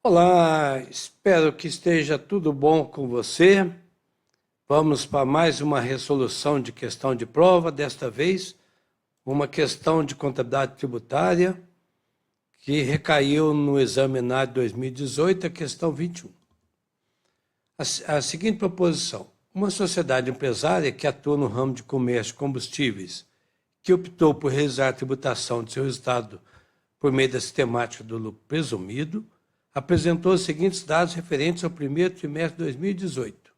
Olá, espero que esteja tudo bom com você. Vamos para mais uma resolução de questão de prova, desta vez uma questão de contabilidade tributária que recaiu no exame ENAD 2018, a questão 21. A seguinte proposição: uma sociedade empresária que atua no ramo de comércio de combustíveis, que optou por realizar a tributação de seu resultado por meio da sistemática do lucro presumido, apresentou os seguintes dados referentes ao primeiro trimestre de 2018.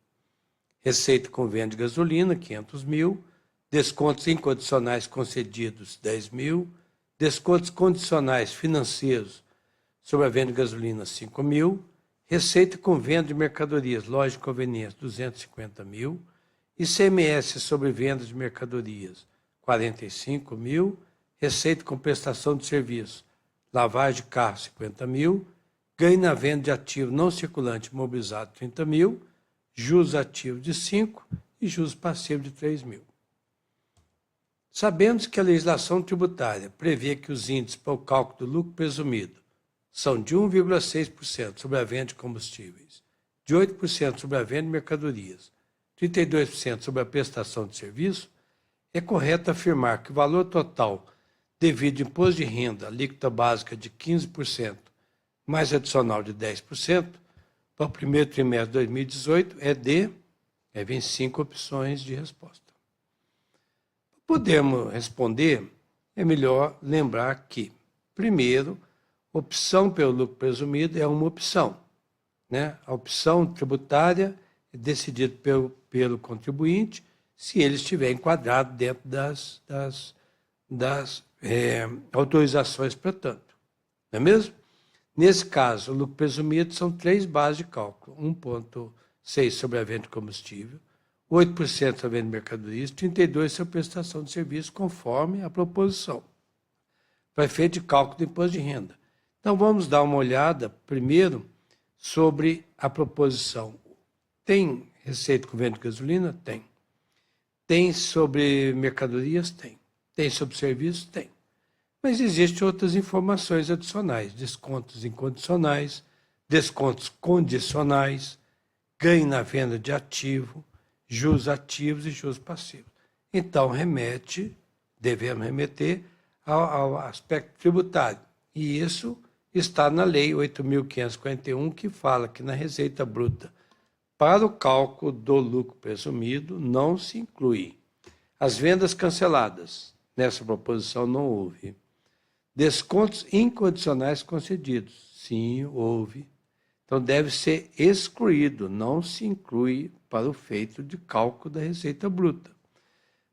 Receita com venda de gasolina, 500 mil, descontos incondicionais concedidos, 10 mil, descontos condicionais financeiros sobre a venda de gasolina, 5 mil, receita com venda de mercadorias, loja de conveniência, 250 mil, ICMS sobre venda de mercadorias, 45 mil, receita com prestação de serviço, lavagem de carro, 50 mil, ganho na venda de ativo não circulante imobilizado, 30 mil, juros ativos de 5 e juros passivos de 3 mil. Sabendo que a legislação tributária prevê que os índices para o cálculo do lucro presumido são de 1,6% sobre a venda de combustíveis, de 8% sobre a venda de mercadorias, 32% sobre a prestação de serviço, é correto afirmar que o valor total devido de imposto de renda, alíquota básica de 15%, mais adicional de 10%, para o primeiro trimestre de 2018 vem 5 opções de resposta. Podemos responder, é melhor lembrar que, primeiro, opção pelo lucro presumido é uma opção, né? A opção tributária é decidida pelo contribuinte se ele estiver enquadrado dentro das autorizações para tanto, não é mesmo? Nesse caso, o lucro presumido são 3 bases de cálculo: 1,6 sobre a venda de combustível, 8% sobre a venda de mercadorias, 32% sobre a prestação de serviço, conforme a proposição, para efeito de cálculo do imposto de renda. Então, vamos dar uma olhada, primeiro, sobre a proposição. Tem receita com venda de gasolina? Tem. Tem sobre mercadorias? Tem. Tem sobre serviços? Tem. Mas existem outras informações adicionais: descontos incondicionais, descontos condicionais, ganho na venda de ativo, juros ativos e juros passivos. Então, devemos remeter ao aspecto tributário. E isso está na Lei 8.541, que fala que na receita bruta, para o cálculo do lucro presumido, não se inclui as vendas canceladas. Nessa proposição não houve. Descontos incondicionais concedidos. Sim, houve. Então, deve ser excluído, não se inclui para o feito de cálculo da receita bruta.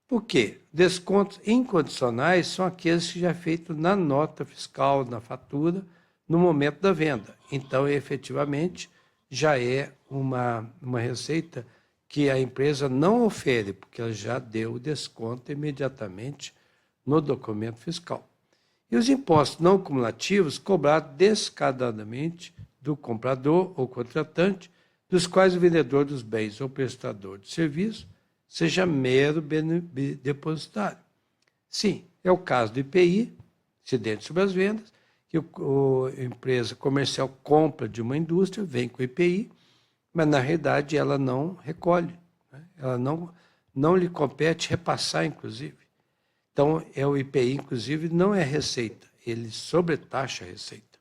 Por quê? Descontos incondicionais são aqueles que já é feito na nota fiscal, na fatura, no momento da venda. Então, efetivamente, já é uma receita que a empresa não ofere, porque ela já deu o desconto imediatamente no documento fiscal. E os impostos não cumulativos cobrados descaradamente do comprador ou contratante, dos quais o vendedor dos bens ou prestador de serviço seja mero depositário. Sim, é o caso do IPI, incidente sobre as vendas, que a empresa comercial compra de uma indústria, vem com o IPI, mas na realidade ela não recolhe, né? Ela não lhe compete repassar, inclusive. Então, o IPI, inclusive, não é receita, ele sobretaxa a receita.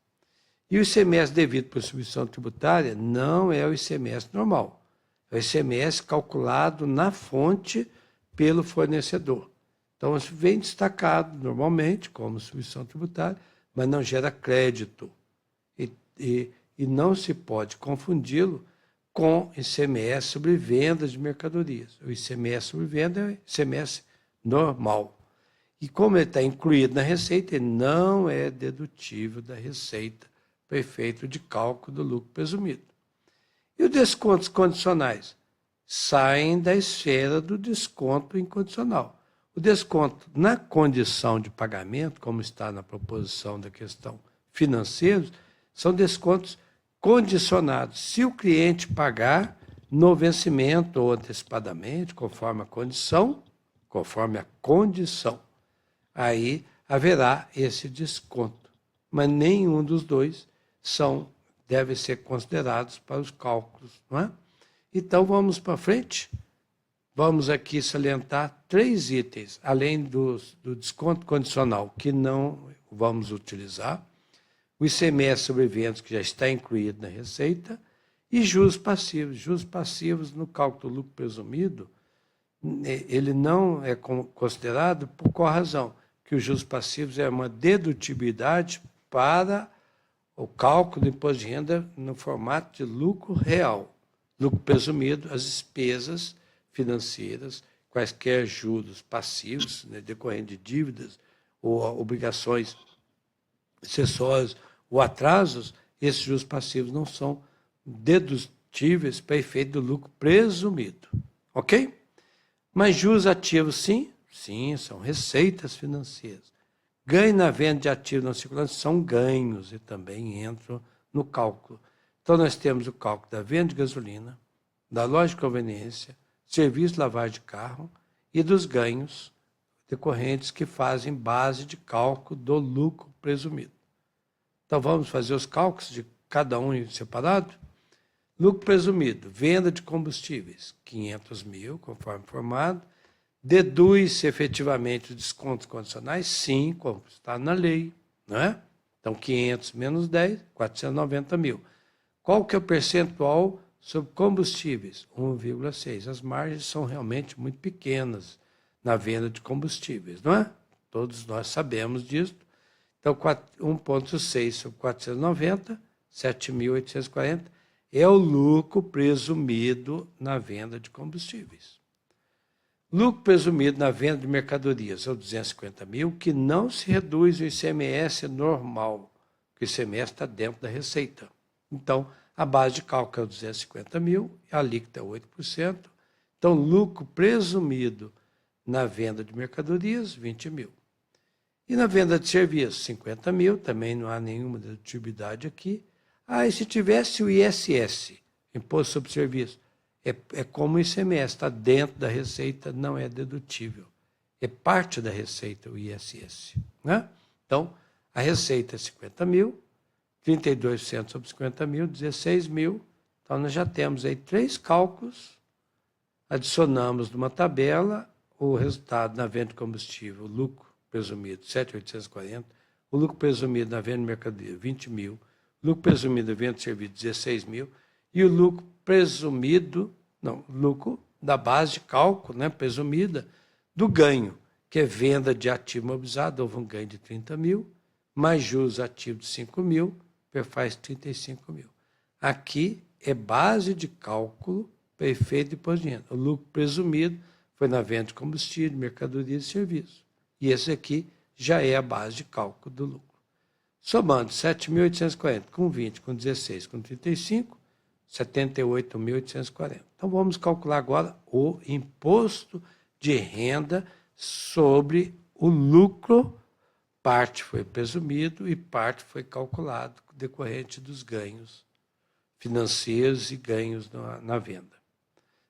E o ICMS devido por substituição tributária não é o ICMS normal, é o ICMS calculado na fonte pelo fornecedor. Então, isso vem destacado normalmente como substituição tributária, mas não gera crédito. E não se pode confundi-lo com ICMS sobre vendas de mercadorias. O ICMS sobre venda é o ICMS normal. E como ele está incluído na receita, ele não é dedutível da receita para efeito de cálculo do lucro presumido. E os descontos condicionais saem da esfera do desconto incondicional. O desconto na condição de pagamento, como está na proposição da questão financeiros, são descontos condicionados. Se o cliente pagar no vencimento ou antecipadamente, conforme a condição, aí haverá esse desconto. Mas nenhum dos dois são devem ser considerados para os cálculos, não é? Então, vamos para frente. Vamos aqui salientar 3 itens, além do desconto condicional, que não vamos utilizar, o ICMS sobre vendas, que já está incluído na receita, e juros passivos. Juros passivos, no cálculo do lucro presumido, ele não é considerado por qual razão? Que os juros passivos é uma dedutibilidade para o cálculo do imposto de renda no formato de lucro real. Lucro presumido, as despesas financeiras, quaisquer juros passivos, né, decorrentes de dívidas ou obrigações acessórias ou atrasos, esses juros passivos não são dedutíveis para efeito do lucro presumido. Ok? Mas juros ativos, sim? Sim, são receitas financeiras. Ganho na venda de ativos não circulantes são ganhos e também entram no cálculo. Então, nós temos o cálculo da venda de gasolina, da loja de conveniência, serviço de lavagem de carro e dos ganhos decorrentes que fazem base de cálculo do lucro presumido. Então, vamos fazer os cálculos de cada um em separado? Lucro presumido, venda de combustíveis, 500 mil, conforme informado. Deduz-se efetivamente os descontos condicionais? Sim, como está na lei, não é? Então, 500 menos 10, 490 mil. Qual que é o percentual sobre combustíveis? 1,6. As margens são realmente muito pequenas na venda de combustíveis, não é? Todos nós sabemos disso. Então, 1,6 sobre 490, 7.840, é o lucro presumido na venda de combustíveis. Lucro presumido na venda de mercadorias é o 250 mil, que não se reduz o ICMS normal, porque o ICMS está dentro da receita. Então, a base de cálculo é o 250 mil, a alíquota é 8%. Então, lucro presumido na venda de mercadorias, 20 mil. E na venda de serviços, 50 mil, também não há nenhuma dedutibilidade aqui. E se tivesse o ISS, Imposto sobre Serviço, é como o ICMS, está dentro da receita, não é dedutível. É parte da receita o ISS. Né? Então, a receita é 50 mil, 32% sobre 50 mil, 16 mil. Então, nós já temos aí 3 cálculos, adicionamos numa tabela o resultado na venda de combustível, o lucro presumido, 7.840, o lucro presumido na venda de mercadoria, 20 mil, lucro presumido na venda de serviço, 16 mil, e o lucro presumido, lucro da base de cálculo, né, presumida, do ganho, que é venda de ativo imobilizado, houve um ganho de 30 mil, mais juros ativos de 5 mil, faz 35 mil. Aqui é base de cálculo para efeito de imposto de renda. O lucro presumido foi na venda de combustível, mercadoria e serviço. E esse aqui já é a base de cálculo do lucro. Somando 7.840 com 20, com 16, com 35, 78.840. Então, vamos calcular agora o imposto de renda sobre o lucro. Parte foi presumido e parte foi calculado decorrente dos ganhos financeiros e ganhos na venda.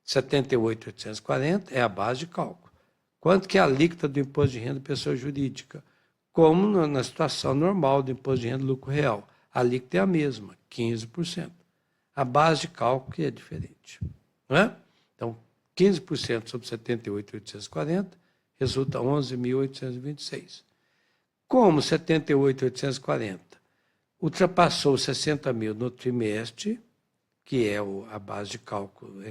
78.840 é a base de cálculo. Quanto que é a alíquota do imposto de renda pessoa jurídica? Como na situação normal do imposto de renda do lucro real. A alíquota é a mesma, 15%. A base de cálculo é diferente. Não é? Então, 15% sobre 78.840 resulta 11.826. Como 78.840 ultrapassou 60 mil no trimestre, que é a base de cálculo,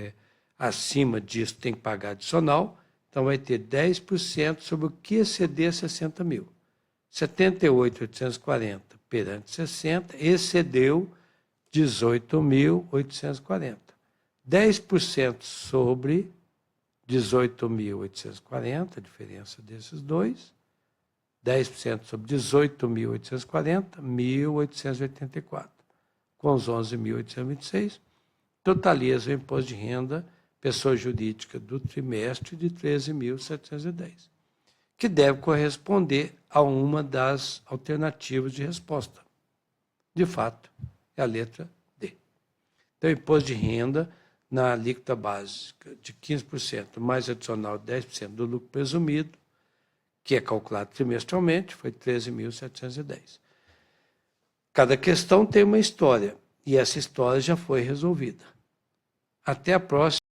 acima disso tem que pagar adicional, então vai ter 10% sobre o que exceder 60 mil. 78.840 perante 60, excedeu 18.840. 10% sobre 18.840, a diferença desses dois, 10% sobre 18.840, 1.884. Com os 11.826, totaliza o imposto de renda pessoa jurídica do trimestre de 13.710, que deve corresponder a uma das alternativas de resposta. De fato, é a letra D. Então, imposto de renda na alíquota básica de 15%, mais adicional 10% do lucro presumido, que é calculado trimestralmente, foi 13.710. Cada questão tem uma história. E essa história já foi resolvida. Até a próxima.